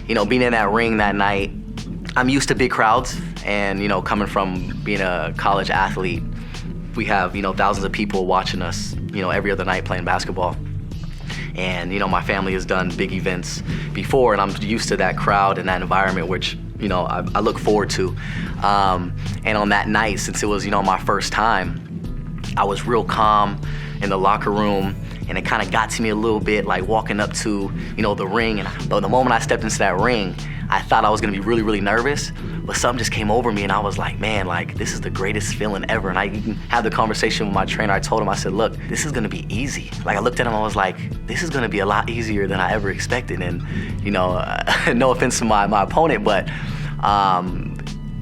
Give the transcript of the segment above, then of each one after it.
being in that ring that night, I'm used to big crowds, and coming from being a college athlete, we have thousands of people watching us every other night playing basketball. And my family has done big events before, and I'm used to that crowd and that environment, which I look forward to. And on that night, since it was my first time, I was real calm in the locker room, and it kind of got to me a little bit, like walking up to the ring. And the moment I stepped into that ring, I thought I was gonna be really, really nervous, but something just came over me, and I was like, man, like, this is the greatest feeling ever. And I even had the conversation with my trainer. I told him, I said, look, this is gonna be easy. Like, I looked at him, I was like, this is gonna be a lot easier than I ever expected. And no offense to my opponent, but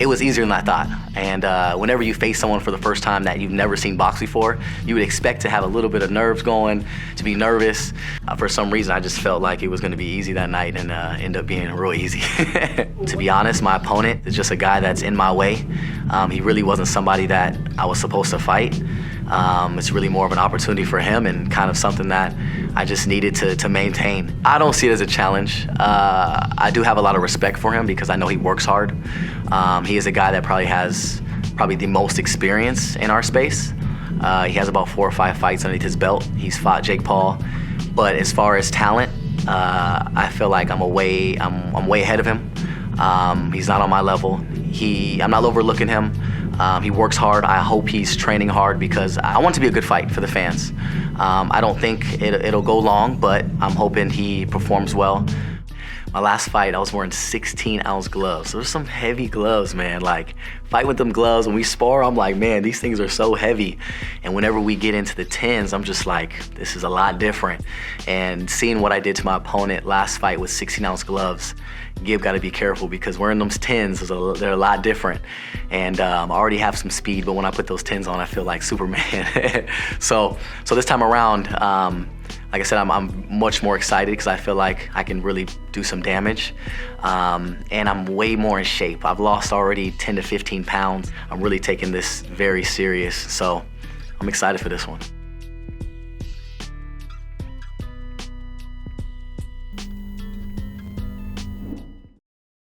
it was easier than I thought. And whenever you face someone for the first time that you've never seen box before, you would expect to have a little bit of nerves going, to be nervous. For some reason, I just felt like it was gonna be easy that night, and ended up being real easy. To be honest, my opponent is just a guy that's in my way. He really wasn't somebody that I was supposed to fight. It's really more of an opportunity for him, and kind of something that I just needed to maintain. I don't see it as a challenge. I do have a lot of respect for him because I know he works hard. He is a guy that probably has the most experience in our space. He has about 4 or 5 fights underneath his belt. He's fought Jake Paul. But as far as talent, I feel like I'm way ahead of him. He's not on my level. I'm not overlooking him. He works hard. I hope he's training hard because I want it to be a good fight for the fans. I don't think it'll go long, but I'm hoping he performs well. My last fight, I was wearing 16-ounce gloves. Those are some heavy gloves, man. Like, fight with them gloves, when we spar, I'm like, man, these things are so heavy. And whenever we get into the 10s, I'm just like, this is a lot different. And seeing what I did to my opponent last fight with 16-ounce gloves, Gib got to be careful because wearing those 10s, they're a lot different. And I already have some speed, but when I put those 10s on, I feel like Superman. So this time around, like I said, I'm much more excited because I feel like I can really do some damage. And I'm way more in shape. I've lost already 10 to 15 pounds. I'm really taking this very serious, so I'm excited for this one.